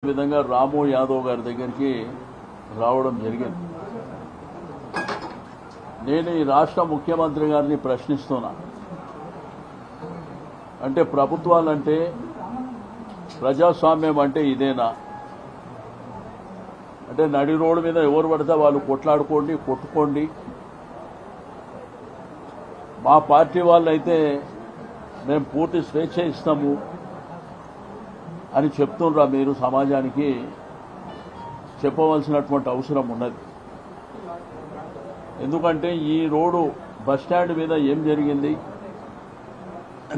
విధంగా రాము యాదవ్ గారి దగ్గరికి రావడం జరిగింది. నేను ఈ రాష్ట్ర ముఖ్యమంత్రి గారిని ప్రశ్నిస్తున్నా. అంటే ప్రభుత్వాలంటే ప్రజాస్వామ్యం అంటే ఇదేనా? అంటే నడి రోడ్డు మీద ఎవరు పడితే వాళ్ళు కొట్లాడుకోండి, కొట్టుకోండి. మా పార్టీ వాళ్ళైతే మేము పూర్తి స్వేచ్ఛ ఇస్తాము అని చెప్తుండ్రా? మీరు సమాజానికి చెప్పవలసినటువంటి అవసరం ఉన్నది. ఎందుకంటే ఈ రోడ్డు బస్టాండ్ మీద ఏం జరిగింది?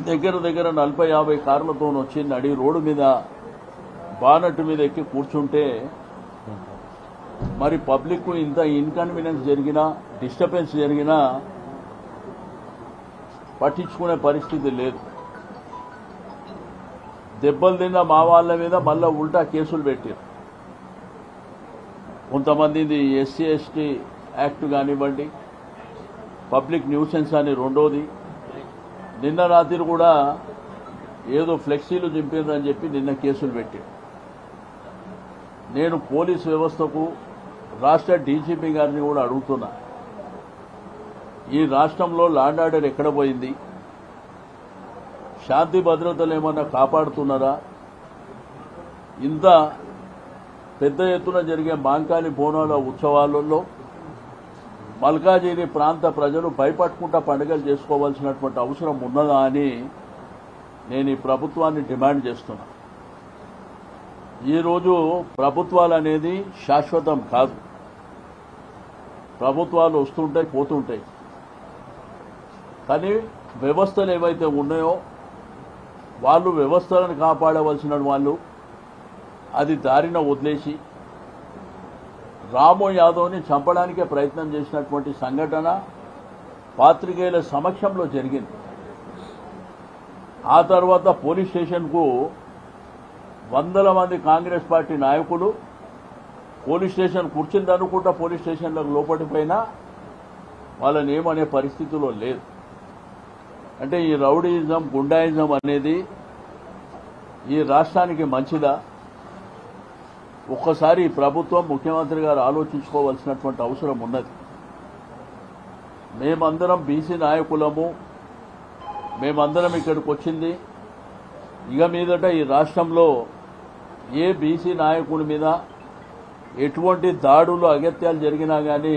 దగ్గర 40-50 కార్లతో వచ్చి నడి రోడ్డు మీద బానట్టు మీద ఎక్కి కూర్చుంటే మరి పబ్లిక్ ఇంత ఇన్కన్వీనియన్స్ జరిగినా, డిస్టర్బెన్స్ జరిగినా పట్టించుకునే పరిస్థితి లేదు. దెబ్బలు తిన్న మా వాళ్ళ మీద మళ్ళా ఉల్టా కేసులు పెట్టారు. కొంతమంది ఎస్సీ ఎస్టీ యాక్ట్ కానివ్వండి, పబ్లిక్ న్యూసెన్స్ అని రెండోది. నిన్న రాత్రి కూడా ఏదో ఫ్లెక్సీలు చింపారని చెప్పి నిన్న కేసులు పెట్టారు. నేను పోలీస్ వ్యవస్థకు రాష్ట్ర డీజీపీ గారిని కూడా అడుగుతున్నా, ఈ రాష్ట్రంలో లా అండ్ ఆర్డర్ ఎక్కడ పోయింది? శాంతి భద్రతలు ఏమన్నా కాపాడుతున్నారా? ఇంత పెద్ద ఎత్తున జరిగే మాంకాళి బోనాల ఉత్సవాలలో మల్కాజిగిరి ప్రాంత ప్రజలు భయపట్టుకుంటా పండుగలు చేసుకోవాల్సినటువంటి అవసరం ఉన్నదా అని నేను ఈ ప్రభుత్వాన్ని డిమాండ్ చేస్తున్నా. ఈరోజు ప్రభుత్వాలు అనేది శాశ్వతం కాదు. ప్రభుత్వాలు వస్తుంటాయి, పోతుంటాయి. కానీ వ్యవస్థలు ఏవైతే ఉన్నాయో వాళ్ళు వ్యవస్థలను కాపాడవలసిన వాళ్ళు అది దారిన వదిలేసి రాము యాదవ్ని చంపడానికే ప్రయత్నం చేసినటువంటి సంఘటన పాత్రికేయుల సమక్షంలో జరిగింది. ఆ తర్వాత పోలీస్ స్టేషన్కు వందల మంది కాంగ్రెస్ పార్టీ నాయకులు పోలీస్ స్టేషన్ కూర్చుందనుకుంటా పోలీస్ స్టేషన్లకు లోపలిపోయినా వాళ్ళని ఏమనే పరిస్థితిలో లేదు. అంటే ఈ రౌడీయిజం, గుండాయిజం అనేది ఈ రాష్ట్రానికి మంచిదా? ఒక్కసారి ప్రభుత్వం, ముఖ్యమంత్రి గారు ఆలోచించుకోవాల్సినటువంటి అవసరం ఉన్నది. మేమందరం బీసీ నాయకులము, మేమందరం ఇక్కడికి వచ్చింది ఇక మీదట ఈ రాష్ట్రంలో ఏ బీసీ నాయకుడి మీద ఎటువంటి దాడులు, అగత్యాలు జరిగినా కానీ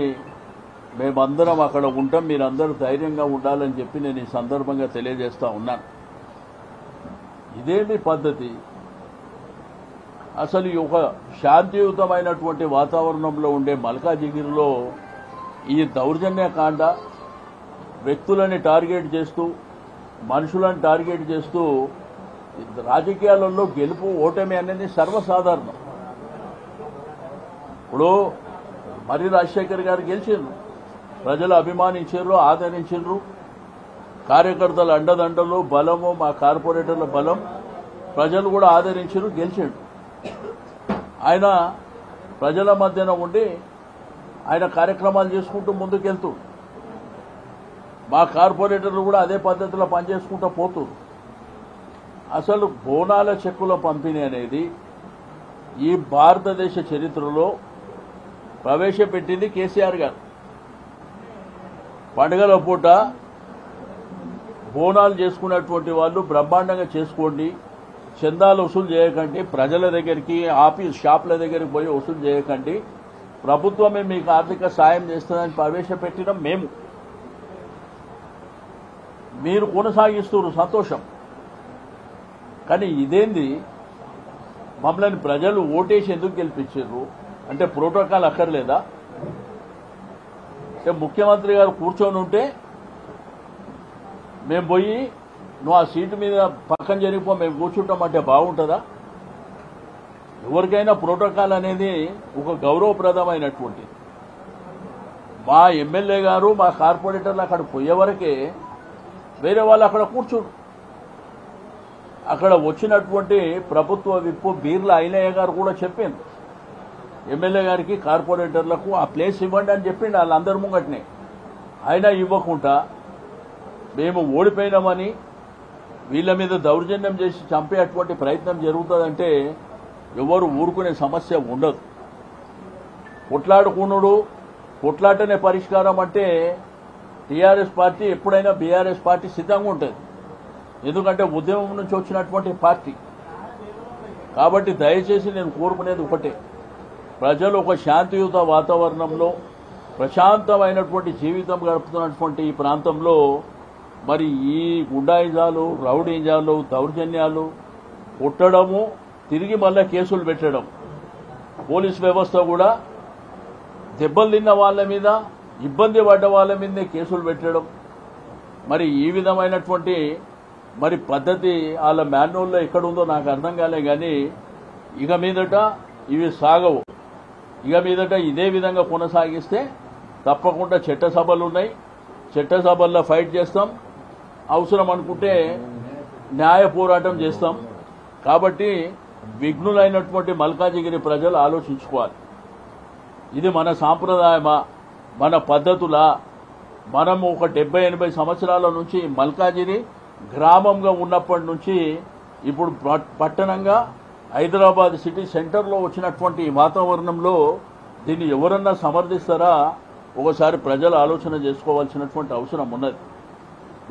మేమందరం అక్కడ ఉంటాం, మీరందరూ ధైర్యంగా ఉండాలని చెప్పి నేను ఈ సందర్భంగా తెలియజేస్తా ఉన్నాను. ఇదేమి పద్ధతి? అసలు ఈ ఒక శాంతియుతమైనటువంటి వాతావరణంలో ఉండే మల్కాజిగిరిలో ఈ దౌర్జన్యకాండ, వ్యక్తులని టార్గెట్ చేస్తూ, మనుషులను టార్గెట్ చేస్తూ, రాజకీయాలలో గెలుపు ఓటమి అనేది సర్వసాధారణం. ఇప్పుడు మరి రాజశేఖర్ గారు గెలిచిండ్రు, ప్రజలు అభిమానించారు, ఆదరించారు. కార్యకర్తల అండదండలు, బలము, మా కార్పొరేటర్ల బలం ప్రజలు కూడా ఆదరించారు, గెలిచాడు. ఆయన ప్రజల మధ్యన ఉండి ఆయన కార్యక్రమాలు చేసుకుంటూ ముందుకెళ్తూ, మా కార్పొరేటర్లు కూడా అదే పద్ధతిలో పనిచేసుకుంటూ పోతున్నారు. అసలు బోనాల చెక్కుల పంపిణీ అనేది ఈ భారతదేశ చరిత్రలో ప్రవేశపెట్టింది కేసీఆర్ గారు. పండుగల పూట బోనాలు చేసుకున్నటువంటి వాళ్ళు బ్రహ్మాండంగా చేసుకోండి, చందాలు వసూలు చేయకండి, ప్రజల దగ్గరికి, ఆఫీస్ షాపుల దగ్గరికి పోయి వసూలు చేయకండి, ప్రభుత్వమే మీకు ఆర్థిక సాయం చేస్తుందని ప్రవేశపెట్టినాం మేము. మీరు కొనసాగిస్తున్నారు, సంతోషం. కానీ ఇదేంది? మమ్మల్ని ప్రజలు ఓటేసి ఎందుకు గెలిపించారు? అంటే ప్రోటోకాల్ అక్కర్లేదా? అంటే ముఖ్యమంత్రి గారు కూర్చొని ఉంటే మేము పోయి నువ్వు ఆ సీటు మీద పక్కన జరిగిపో, మేము కూర్చుంటామంటే బాగుంటుందా? ఎవరికైనా ప్రోటోకాల్ అనేది ఒక గౌరవప్రదమైనటువంటిది. మా ఎమ్మెల్యే గారు, మా కార్పొరేటర్లు అక్కడ పోయే వరకే వేరే వాళ్ళు అక్కడ కూర్చోరు. అక్కడ వచ్చినటువంటి ప్రభుత్వ విప్పు బీర్ల ఐలయ్య గారు కూడా చెప్పింది ఎమ్మెల్యే గారికి, కార్పొరేటర్లకు ఆ ప్లేస్ ఇవ్వండి అని చెప్పిండు వాళ్ళందరి ముంగట్నే. అయినా ఇవ్వకుండా మేము ఓడిపోయినామని వీళ్ళ మీద దౌర్జన్యం చేసి చంపేటువంటి ప్రయత్నం జరుగుతుందంటే ఎవరు ఊరుకునే సమస్య ఉండదు. కొట్లాడుకునుడు, కొట్లాటనే పరిష్కారం అంటే టీఆర్ఎస్ పార్టీ ఎప్పుడైనా బీఆర్ఎస్ పార్టీ సిద్ధంగా ఉంటుంది. ఎందుకంటే ఉద్యమం నుంచి వచ్చినటువంటి పార్టీ. కాబట్టి దయచేసి నేను కోరుకునేది ఒకటే, ప్రజలు ఒక శాంతియుత వాతావరణంలో ప్రశాంతమైనటువంటి జీవితం గడుపుతున్నటువంటి ఈ ప్రాంతంలో మరి ఈ గుండాయిజాలు, రౌడీజాలు, దౌర్జన్యాలు, కొట్టడము, తిరిగి మళ్ళా కేసులు పెట్టడం, పోలీస్ వ్యవస్థ కూడా దెబ్బలు తిన్న వాళ్ళ మీద, ఇబ్బంది పడ్డ వాళ్ళ మీదనే కేసులు పెట్టడం, మరి ఈ విధమైనటువంటి మరి పద్ధతి వాళ్ళ మాన్యువల్లో ఎక్కడుందో నాకు అర్థం కాలే. కానీ ఇక మీదట ఇవి సాగవు. ఇక మీదట ఇదే విధంగా కొనసాగిస్తే తప్పకుండా చట్టసభలు ఉన్నాయి, చట్టసభల్లో ఫైట్ చేస్తాం, అవసరం అనుకుంటే న్యాయ పోరాటం చేస్తాం. కాబట్టి విఘ్నులైనటువంటి మల్కాజిగిరి ప్రజలు ఆలోచించుకోవాలి, ఇది మన సాంప్రదాయమా, మన పద్ధతులా? మనం ఒక 70-80 సంవత్సరాల నుంచి మల్కాజిగిరి గ్రామంగా ఉన్నప్పటి నుంచి ఇప్పుడు పట్టణంగా హైదరాబాద్ సిటీ సెంటర్లో వచ్చినటువంటి వాతావరణంలో దీన్ని ఎవరన్నా సమర్థిస్తారా? ఒకసారి ప్రజలు ఆలోచన చేసుకోవాల్సినటువంటి అవసరం ఉన్నది.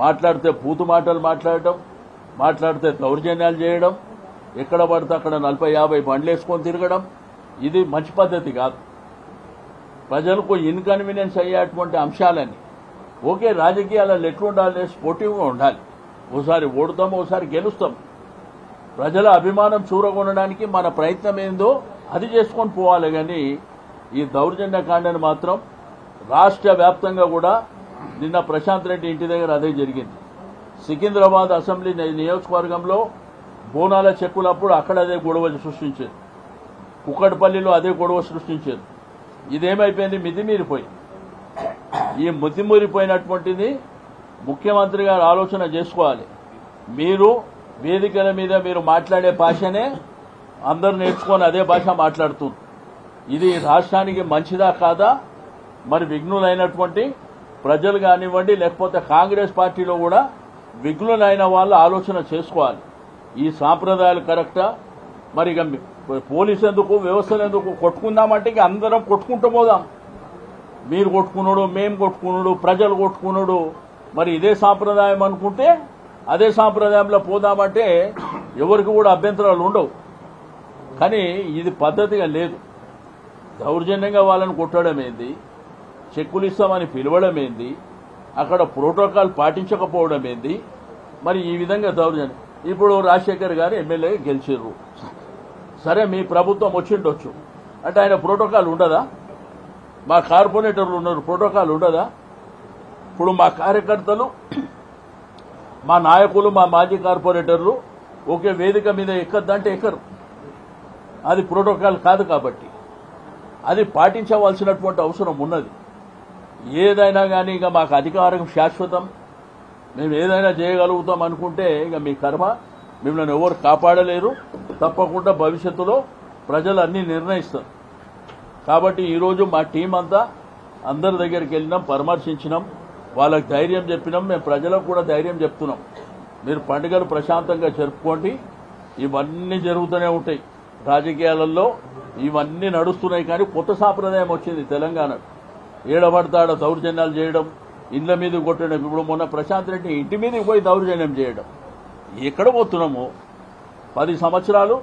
మాట్లాడితే పూతు మాటలు మాట్లాడటం, మాట్లాడితే దౌర్జన్యాలు చేయడం, ఎక్కడ పడితే అక్కడ 40-50 బండ్లు వేసుకొని తిరగడం, ఇది మంచి పద్ధతి కాదు. ప్రజలకు ఇన్కన్వీనియన్స్ అయ్యేటువంటి అంశాలని, ఓకే రాజకీయాలలో ఎట్లుండాలి, స్పోర్టివ్గా ఉండాలి. ఓసారి ఓడుతాం, ఓసారి గెలుస్తాం. ప్రజల అభిమానం చూరగొనడానికి మన ప్రయత్నం ఏందో అది చేసుకొని పోవాలి. కానీ ఈ దౌర్జన్యకాండను మాత్రం రాష్ట్ర వ్యాప్తంగా కూడా నిన్న ప్రశాంత్ రెడ్డి ఇంటి దగ్గర అదే జరిగింది. సికింద్రాబాద్ అసెంబ్లీ నియోజకవర్గంలో బోనాల చెక్కులప్పుడు అక్కడ అదే గొడవ సృష్టించారు, కుక్కడపల్లిలో అదే గొడవ సృష్టించారు. ఇదేమైపోయింది? మితిమీరిపోయి. ఈ మితిమీరిపోయినటువంటిది ముఖ్యమంత్రి గారు ఆలోచన చేసుకోవాలి. మీరు వేదికల మీద మీరు మాట్లాడే భాషనే అందరూ నేర్చుకొని అదే భాష మాట్లాడుతున్నారు. ఇది రాష్ట్రానికి మంచిదా కాదా? మరి విఘ్నులైనటువంటి ప్రజలు కానివ్వండి, లేకపోతే కాంగ్రెస్ పార్టీలో కూడా విఘ్నులైన వాళ్ళు ఆలోచన చేసుకోవాలి. ఈ సాంప్రదాయాలు కరెక్టా? మరి ఇక పోలీసు ఎందుకు, వ్యవస్థలు ఎందుకు? కొట్టుకుందామంటే ఇక అందరం కొట్టుకుంటూ పోదాం. మీరు కొట్టుకున్నాడు, మేము కొట్టుకున్నాడు, ప్రజలు కొట్టుకున్నాడు. మరి ఇదే సాంప్రదాయం అనుకుంటే అదే సాంప్రదాయంలో పోదామంటే ఎవరికి కూడా అభ్యంతరాలు ఉండవు. కానీ ఇది పద్ధతిగా లేదు. దౌర్జన్యంగా వాళ్ళని కొట్టడం ఏంది, చెక్కులు ఇస్తామని పిలవడం ఏంది, అక్కడ ప్రోటోకాల్ పాటించకపోవడం ఏంది? మరి ఈ విధంగా దౌర్జన్యం. ఇప్పుడు రాజశేఖర్ గారు ఎమ్మెల్యే గెలిచిర్రు, సరే మీ ప్రభుత్వం వచ్చిండొచ్చు అంటే ఆయన ప్రోటోకాల్ ఉండదా? మా కార్పొరేటర్లు ఉన్నారు, ప్రోటోకాల్ ఉండదా? ఇప్పుడు మా కార్యకర్తలు, మా నాయకులు, మా మాజీ కార్పొరేటర్లు ఒకే వేదిక మీద ఎక్కద్దంటే ఎక్కరు. అది ప్రోటోకాల్ కాదు. కాబట్టి అది పాటించవలసినటువంటి అవసరం ఉన్నది. ఏదైనా కానీ ఇక మాకు అధికారం శాశ్వతం, మేము ఏదైనా చేయగలుగుతాం అనుకుంటే ఇక మీ కర్మ, మిమ్మల్ని ఎవరు కాపాడలేరు. తప్పకుండా భవిష్యత్తులో ప్రజలు అన్నీ నిర్ణయిస్తారు. కాబట్టి ఈరోజు మా టీం అంతా అందరి దగ్గరికి వెళ్ళినాం, పరామర్శించినాం, వాళ్ళకి ధైర్యం చెప్పినాం. మేము ప్రజలకు కూడా ధైర్యం చెప్తున్నాం, మీరు పండుగలు ప్రశాంతంగా జరుపుకోండి. ఇవన్నీ జరుగుతూనే ఉంటాయి, రాజకీయాలలో ఇవన్నీ నడుస్తున్నాయి. కానీ కొత్త సాంప్రదాయం వచ్చింది తెలంగాణ. ఏడబడతాడ దౌర్జన్యాలు చేయడం, ఇండ్ల మీద కొట్టడం. ఇప్పుడు మొన్న ప్రశాంత్ రెడ్డి ఇంటి మీదకి పోయి దౌర్జన్యం చేయడం. ఎక్కడ పోతున్నాము? 10 సంవత్సరాలు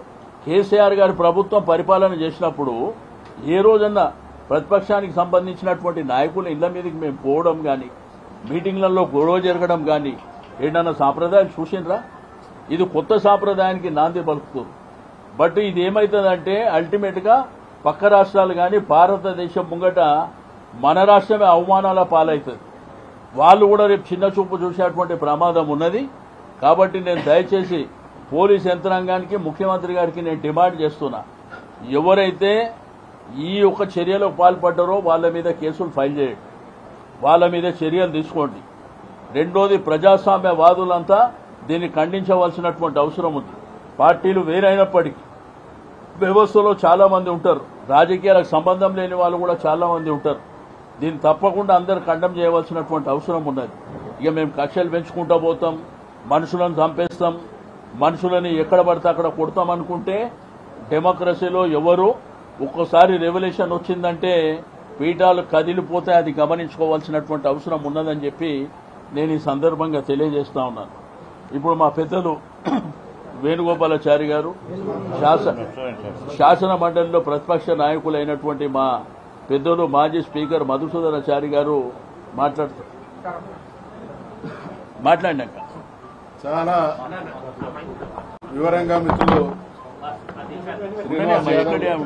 కేసీఆర్ గారి ప్రభుత్వం పరిపాలన చేసినప్పుడు ఏ రోజన్నా ప్రతిపక్షానికి సంబంధించినటువంటి నాయకులు ఇళ్ల మీదకి మేము పోవడం కానీ, మీటింగ్లలో గొడవ జరగడం కానీ ఏంటన్నా సాంప్రదాయం చూసిండ్రా? ఇది కొత్త సాంప్రదాయానికి నాంది పలుకుతుంది. బట్ ఇది ఏమవుతుందంటే అల్టిమేట్గా పక్క రాష్ట్రాలు కానీ భారతదేశం ముంగట మన రాష్ట్రమే అవమానాల పాలవుతుంది. వాళ్ళు కూడా రేపు చిన్న చూపు చూసేటువంటి ప్రమాదం ఉన్నది. కాబట్టి నేను దయచేసి పోలీస్ యంత్రాంగానికి, ముఖ్యమంత్రి గారికి నేను డిమాండ్ చేస్తున్నా, ఎవరైతే ఈ యొక్క చర్యలకు పాల్పడ్డారో వాళ్ళ మీద కేసులు ఫైల్ చేయండి, వాళ్ళ మీద చర్యలు తీసుకోండి. రెండోది, ప్రజాస్వామ్యవాదులంతా దీన్ని ఖండించవలసినటువంటి అవసరం ఉంది. పార్టీలు వేరైనప్పటికీ వ్యవస్థలో చాలా మంది ఉంటారు, రాజకీయాలకు సంబంధం లేని వాళ్ళు కూడా చాలా మంది ఉంటారు. దీన్ని తప్పకుండా అందరూ ఖండం చేయవలసినటువంటి అవసరం ఉన్నది. ఇక మేము కక్షలు పెంచుకుంటూ పోతాం, మనుషులను చంపేస్తాం, మనుషులని ఎక్కడ పడితే అక్కడ కొడతాం అనుకుంటే డెమోక్రసీలో ఎవరు ఒక్కోసారి రెవల్యూషన్ వచ్చిందంటే పీఠాలు కదిలిపోతే అది గమనించుకోవాల్సినటువంటి అవసరం ఉన్నదని చెప్పి నేను ఈ సందర్భంగా తెలియజేస్తా ఉన్నాను. ఇప్పుడు మా పెద్దలు వేణుగోపాలాచారి గారు శాసన మండలిలో ప్రతిపక్ష నాయకులైనటువంటి మా పెద్దలు మాజీ స్పీకర్ మధుసూదనాచారి గారు మాట్లాడినాక చాలా వివరంగా మిత్రులు శ్రీనివాస్ యాదవ్